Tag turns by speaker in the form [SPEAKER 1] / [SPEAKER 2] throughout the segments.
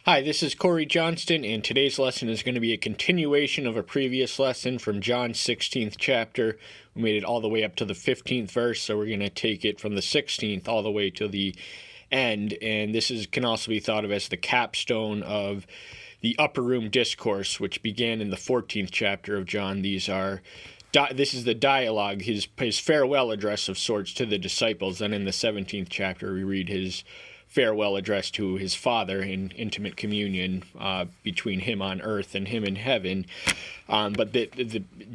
[SPEAKER 1] Hi, this is Corey Johnston, and today's lesson is going to be a continuation of a previous lesson from John's 16th chapter. We made it all the way up to the 15th verse, so we're going to take it from the 16th all the way to the end, and can also be thought of as the capstone of the upper room discourse, which began in the 14th chapter of John. This is the dialogue, his farewell address of sorts to the disciples, and in the 17th chapter we read his farewell address to his Father in intimate communion between him on earth and him in heaven. But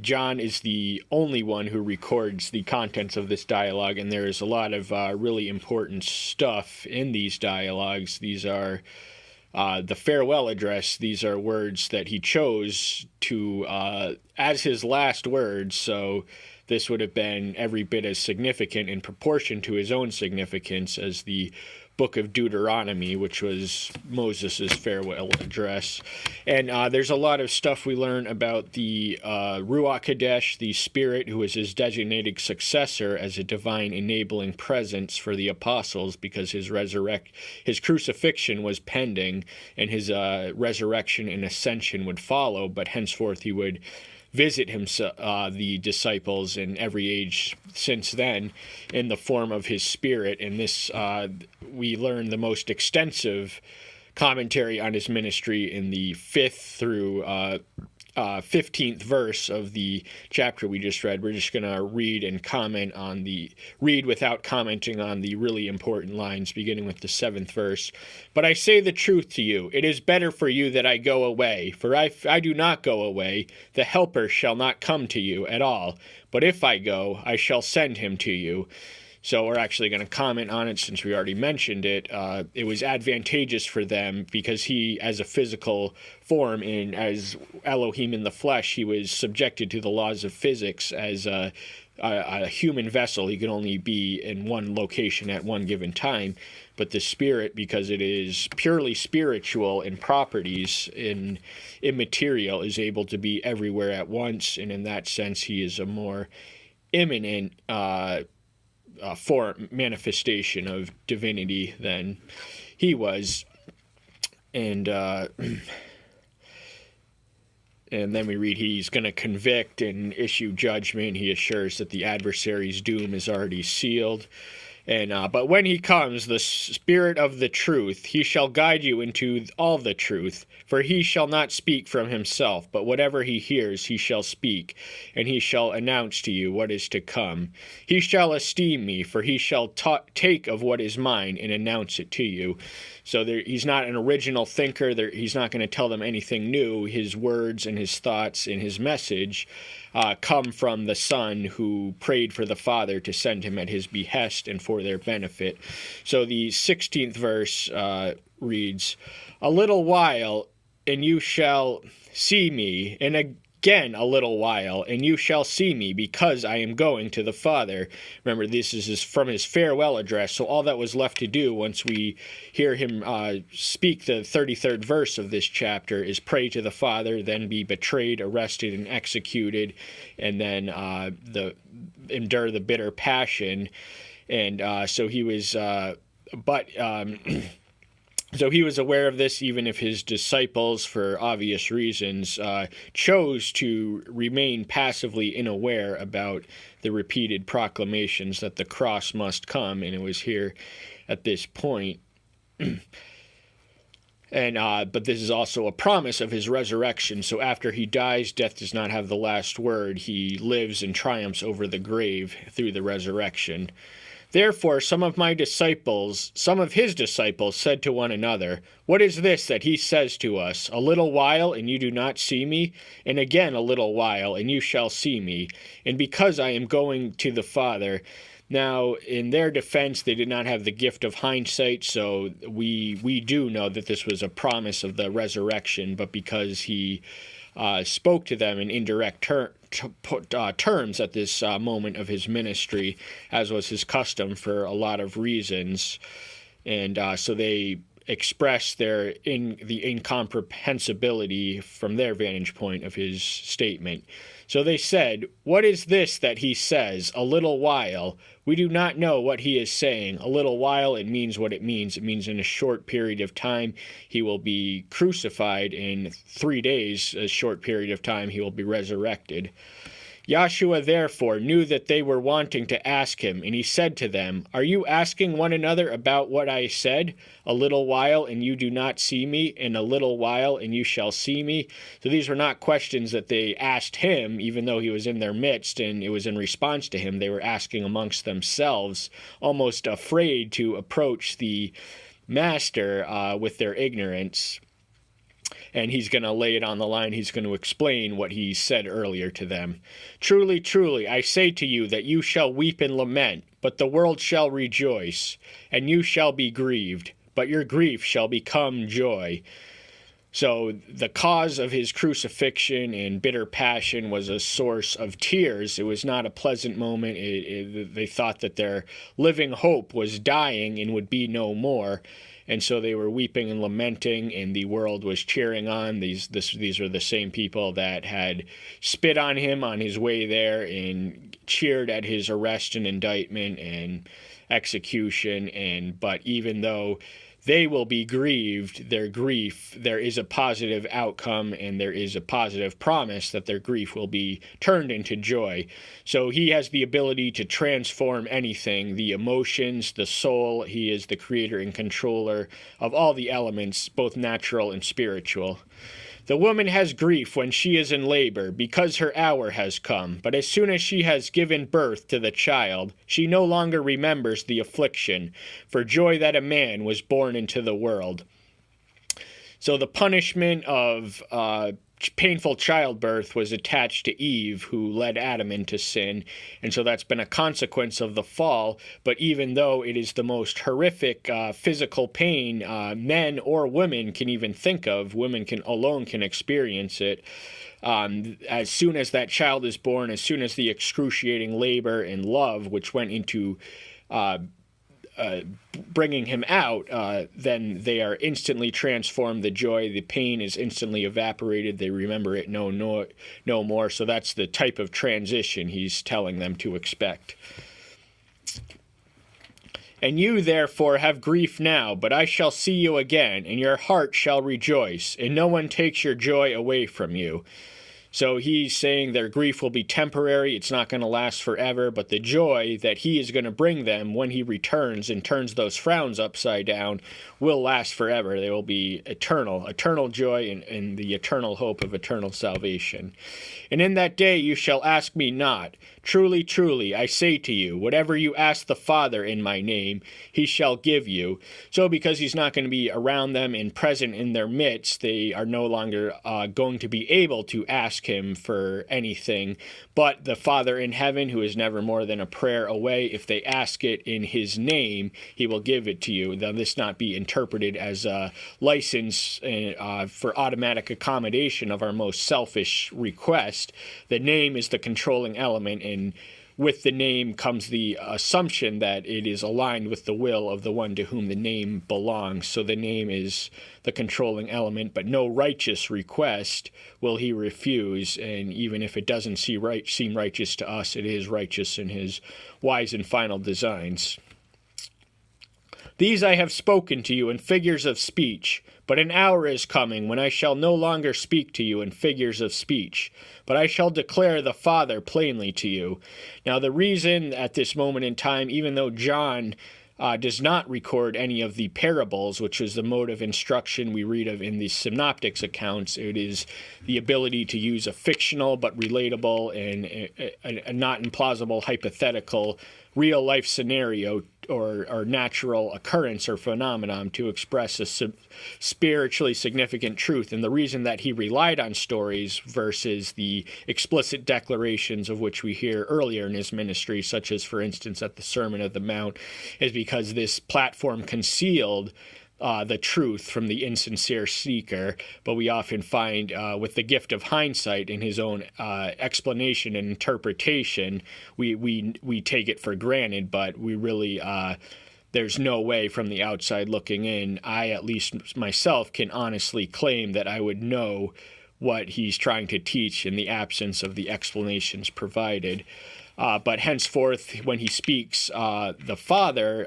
[SPEAKER 1] John is the only one who records the contents of this dialogue, and there is a lot of really important stuff in these dialogues. These are the farewell address. These are words that he chose to as his last words, so this would have been every bit as significant in proportion to his own significance as the book of Deuteronomy, which was Moses' farewell address. And there's a lot of stuff we learn about the Ruach Kadesh, the Spirit, who was his designated successor as a divine enabling presence for the apostles, because his crucifixion was pending, and his resurrection and ascension would follow, but henceforth he would visit the disciples in every age since then in the form of his Spirit. And this, we learn the most extensive commentary on his ministry in the 5th through 15th verse of the chapter we just read. We're just going to read without commenting on the really important lines, beginning with the 7th verse. But I say the truth to you, it is better for you that I go away, for if I do not go away, the Helper shall not come to you at all. But if I go, I shall send him to you. So we're actually going to comment on it since we already mentioned it. It was advantageous for them because he, as a physical form and as Elohim in the flesh, he was subjected to the laws of physics as a human vessel. He could only be in one location at one given time. But the Spirit, because it is purely spiritual in properties, in immaterial, is able to be everywhere at once. And in that sense, he is a more imminent manifestation of divinity than he was. And then we read he's going to convict and issue judgment. He assures that the adversary's doom is already sealed. But when he comes, the Spirit of the truth, he shall guide you into all the truth, for he shall not speak from himself, but whatever he hears he shall speak, and he shall announce to you what is to come. He shall esteem me, for he shall take of what is mine and announce it to you. So he's not an original thinker. He's not going to tell them anything new. His words and his thoughts and his message come from the Son, who prayed for the Father to send him at his behest and for their benefit. So the 16th verse reads, "A little while, and you shall see me, and again a little while, and you shall see me, because I am going to the Father." Remember, this is from his farewell address, so all that was left to do once we hear him speak the 33rd verse of this chapter is pray to the Father, then be betrayed, arrested, and executed, and then endure the bitter passion. And so he was, So he was aware of this, even if his disciples, for obvious reasons, chose to remain passively unaware about the repeated proclamations that the cross must come, and it was here at this point. But this is also a promise of his resurrection. So after he dies, death does not have the last word. He lives and triumphs over the grave through the resurrection. Therefore, some of his disciples said to one another, "What is this that he says to us? A little while, and you do not see me? And again a little while, and you shall see me. And because I am going to the Father." Now, in their defense, they did not have the gift of hindsight, so we do know that this was a promise of the resurrection, but because he spoke to them in indirect terms at this moment of his ministry, as was his custom for a lot of reasons. And so they express the incomprehensibility from their vantage point of his statement. So they said, "What is this that he says, a little while? We do not know what he is saying. A little while, it means what it means. It means in a short period of time he will be crucified. In 3 days, a short period of time, he will be resurrected." Joshua therefore knew that they were wanting to ask him, and he said to them, "Are you asking one another about what I said? A little while, and you do not see me, and a little while, and you shall see me." So these were not questions that they asked him, even though he was in their midst, and it was in response to him. They were asking amongst themselves, almost afraid to approach the master with their ignorance. And he's going to lay it on the line. He's going to explain what he said earlier to them. "Truly, truly, I say to you that you shall weep and lament, but the world shall rejoice, and you shall be grieved, but your grief shall become joy." So the cause of his crucifixion and bitter passion was a source of tears. It was not a pleasant moment. They thought that their living hope was dying and would be no more. And so they were weeping and lamenting, and the world was cheering on. These are the same people that had spit on him on his way there and cheered at his arrest and indictment and execution. But even though they will be grieved, their grief, there is a positive outcome, and there is a positive promise that their grief will be turned into joy. So he has the ability to transform anything, the emotions, the soul. He is the creator and controller of all the elements, both natural and spiritual. "The woman has grief when she is in labor, because her hour has come. But as soon as she has given birth to the child, she no longer remembers the affliction, for joy that a man was born into the world." So the punishment of painful childbirth was attached to Eve, who led Adam into sin, and so that's been a consequence of the fall. But even though it is the most horrific physical pain men or women can even think of, women alone can experience it. As soon as that child is born, as soon as the excruciating labor and love, which went into bringing him out, then they are instantly transformed. The joy, the pain is instantly evaporated. They remember it no more. So that's the type of transition he's telling them to expect. "And you, therefore, have grief now, but I shall see you again, and your heart shall rejoice, and no one takes your joy away from you." So he's saying their grief will be temporary. It's not going to last forever, but the joy that he is going to bring them when he returns and turns those frowns upside down will last forever. They will be eternal joy and the eternal hope of eternal salvation. "And in that day you shall ask me not. Truly, truly, I say to you, whatever you ask the Father in my name, he shall give you." So because he's not going to be around them and present in their midst, they are no longer going to be able to ask him for anything. But the Father in heaven, who is never more than a prayer away, if they ask it in his name, he will give it to you. Now, this not be interpreted as a license for automatic accommodation of our most selfish request. The name is the controlling element, and with the name comes the assumption that it is aligned with the will of the one to whom the name belongs. So the name is the controlling element, but no righteous request will he refuse. And even if it doesn't seem righteous to us, it is righteous in his wise and final designs. "These I have spoken to you in figures of speech, but an hour is coming when I shall no longer speak to you in figures of speech, but I shall declare the Father plainly to you." Now, the reason at this moment in time, even though John does not record any of the parables, which is the mode of instruction we read of in the synoptics accounts, it is the ability to use a fictional but relatable and a not implausible hypothetical real-life scenario or natural occurrence or phenomenon to express a spiritually significant truth. And the reason that he relied on stories versus the explicit declarations of which we hear earlier in his ministry, such as, for instance, at the Sermon of the Mount, is because this platform concealed the truth from the insincere seeker. But we often find with the gift of hindsight in his own explanation and interpretation, we take it for granted, but we really there's no way from the outside looking in, I at least myself can honestly claim that I would know what he's trying to teach in the absence of the explanations provided. But henceforth, when he speaks, the Father,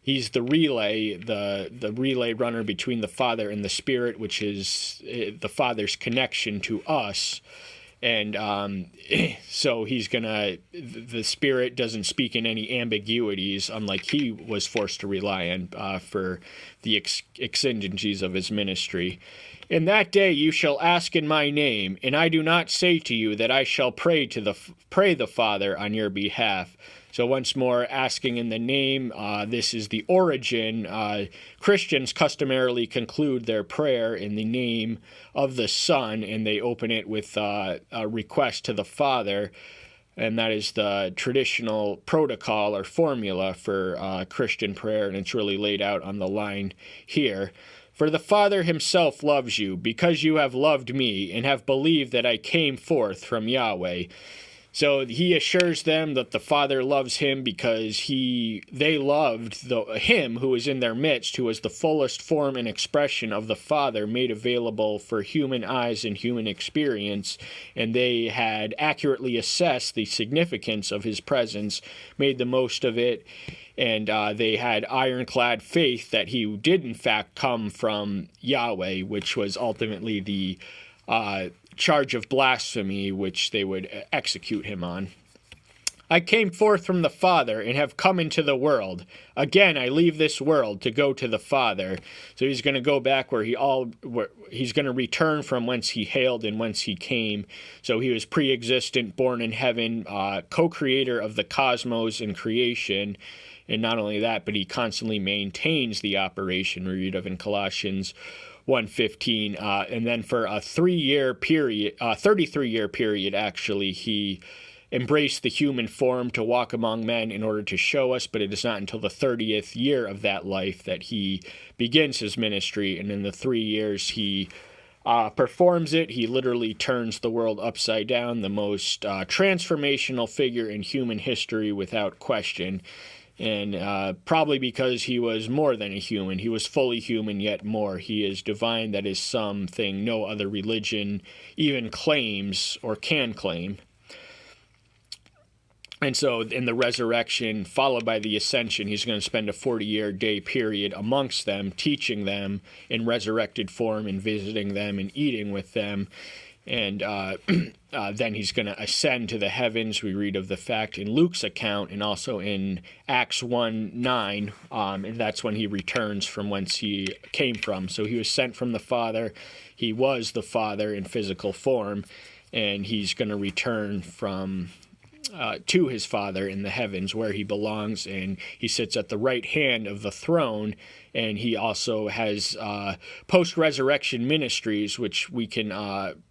[SPEAKER 1] he's the relay, the relay runner between the Father and the Spirit, which is the Father's connection to us. And so the Spirit doesn't speak in any ambiguities, unlike he was forced to rely on for the exigencies of his ministry. In that day you shall ask in my name, and I do not say to you that I shall pray the Father on your behalf. So once more, asking in the name, this is the origin. Christians customarily conclude their prayer in the name of the Son, and they open it with a request to the Father, and that is the traditional protocol or formula for Christian prayer, and it's really laid out on the line here. For the Father himself loves you, because you have loved me, and have believed that I came forth from Yahweh. So he assures them that the Father loves him because they loved him who was in their midst, who was the fullest form and expression of the Father made available for human eyes and human experience, and they had accurately assessed the significance of his presence, made the most of it, and they had ironclad faith that he did in fact come from Yahweh, which was ultimately the charge of blasphemy which they would execute him on. I came forth from the Father and have come into the world. Again, I leave this world to go to the Father. So he's going to go back where he's going to return from whence he hailed and whence he came. So he was pre-existent, born in heaven, co-creator of the cosmos and creation. And not only that, but he constantly maintains the operation, we read of in Colossians 1:15, and then for a 33-year period, actually, he embraced the human form to walk among men in order to show us, but it is not until the 30th year of that life that he begins his ministry, and in the 3 years he performs it. He literally turns the world upside down, the most transformational figure in human history without question. And probably because he was more than a human. He was fully human, yet more. He is divine. That is something no other religion even claims or can claim. And so in the resurrection, followed by the ascension, he's going to spend a 40-year day period amongst them, teaching them in resurrected form and visiting them and eating with them. And then he's going to ascend to the heavens. We read of the fact in Luke's account and also in Acts 1:9, and that's when he returns from whence he came from. So he was sent from the Father. He was the Father in physical form, and he's going to return to his Father in the heavens where he belongs, and he sits at the right hand of the throne. And he also has post-resurrection ministries, which we can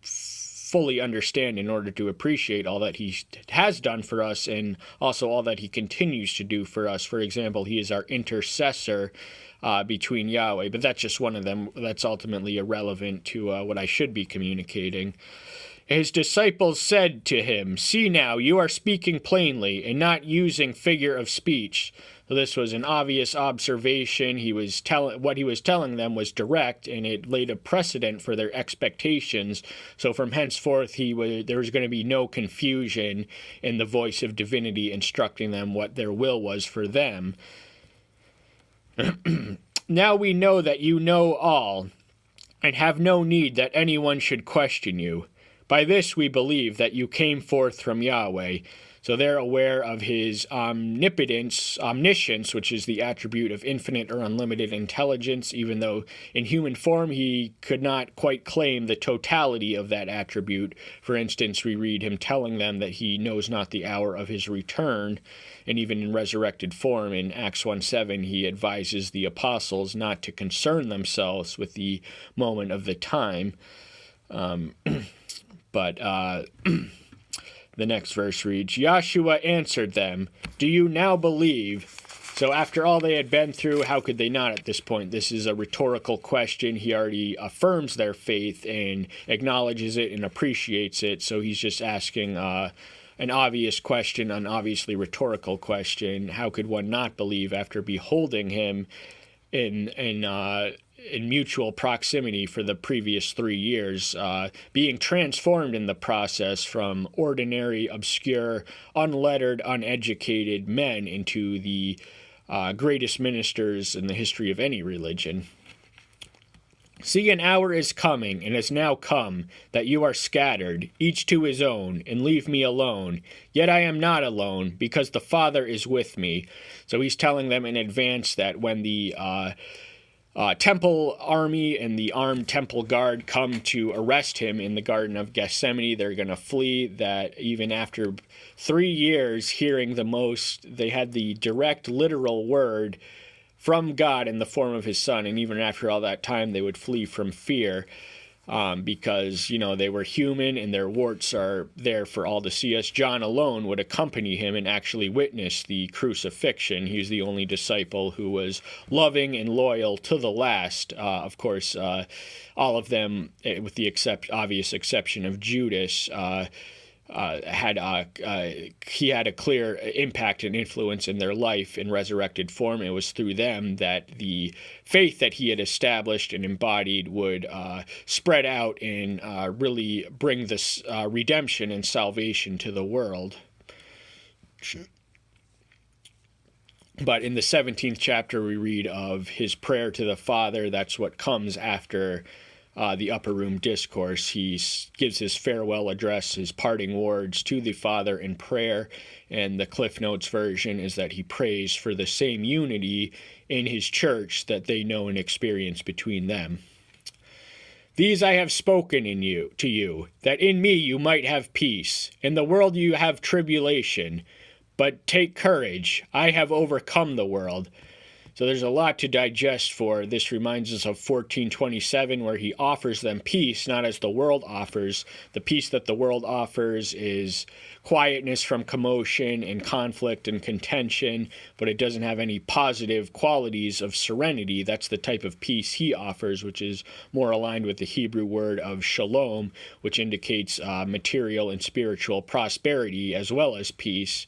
[SPEAKER 1] fully understand in order to appreciate all that he has done for us and also all that he continues to do for us. For example, he is our intercessor between Yahweh, but that's just one of them. That's ultimately irrelevant to what I should be communicating. His disciples said to him, "See now, you are speaking plainly and not using figure of speech." So this was an obvious observation. What he was telling them was direct, and it laid a precedent for their expectations. So from henceforth, there was going to be no confusion in the voice of divinity instructing them what their will was for them. Now we know that you know all, and have no need that anyone should question you. By this we believe that you came forth from Yahweh. So they're aware of his omnipotence, omniscience, which is the attribute of infinite or unlimited intelligence, even though in human form he could not quite claim the totality of that attribute. For instance, we read him telling them that he knows not the hour of his return, and even in resurrected form in Acts 1:7, he advises the apostles not to concern themselves with the moment of the time. The next verse reads, Joshua answered them, "Do you now believe?" So after all they had been through, how could they not at this point? This is a rhetorical question. He already affirms their faith and acknowledges it and appreciates it. So he's just asking an obvious question, an obviously rhetorical question. How could one not believe after beholding him in mutual proximity for the previous 3 years, being transformed in the process from ordinary, obscure, unlettered, uneducated men into the greatest ministers in the history of any religion? See, an hour is coming, and has now come, that you are scattered, each to his own, and leave me alone. Yet I am not alone, because the Father is with me. So he's telling them in advance that when the temple army and the armed temple guard come to arrest him in the Garden of Gethsemane, they're going to flee. That even after 3 years hearing they had the direct, literal word from God in the form of his son, and even after all that time, they would flee from fear because, they were human and their warts are there for all to see us. John alone would accompany him and actually witness the crucifixion. He was the only disciple who was loving and loyal to the last. Of course, all of them, with the obvious exception of Judas, he had a clear impact and influence in their life in resurrected form. It was through them that the faith that he had established and embodied would spread out and really bring this redemption and salvation to the world. But in the 17th chapter, we read of his prayer to the Father. That's what comes after the upper room discourse. He gives his farewell address, his parting words to the Father in prayer, and the Cliff Notes version is that he prays for the same unity in his church that they know and experience between them. These I have spoken to you, that in me you might have peace. In the world you have tribulation, but take courage, I have overcome the world. So there's a lot to digest for. This reminds us of 14:27, where he offers them peace, not as the world offers. The peace that the world offers is quietness from commotion and conflict and contention, but it doesn't have any positive qualities of serenity. That's the type of peace he offers, which is more aligned with the Hebrew word of shalom, which indicates material and spiritual prosperity as well as peace.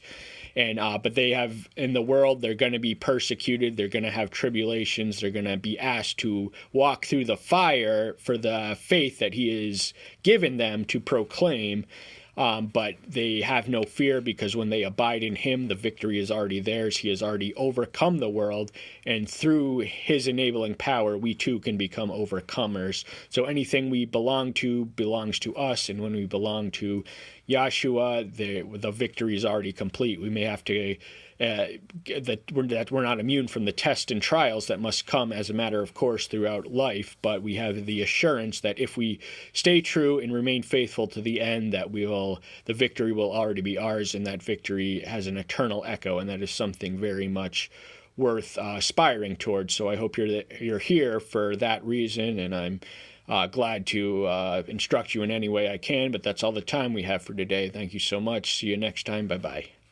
[SPEAKER 1] And but they have, in the world, they're going to be persecuted. They're going to have tribulations. They're going to be asked to walk through the fire for the faith that he has given them to proclaim. But they have no fear, because when they abide in him, the victory is already theirs. He has already overcome the world, and through his enabling power, we too can become overcomers. So anything we belong to belongs to us, and when we belong to Yahshua, the victory is already complete. We may have to that we're not immune from the tests and trials that must come as a matter of course throughout life, but we have the assurance that if we stay true and remain faithful to the end, that the victory will already be ours, and that victory has an eternal echo, and that is something very much worth aspiring towards. So I hope you're here for that reason, and I'm glad to instruct you in any way I can, but that's all the time we have for today. Thank you so much. See you next time. Bye-bye.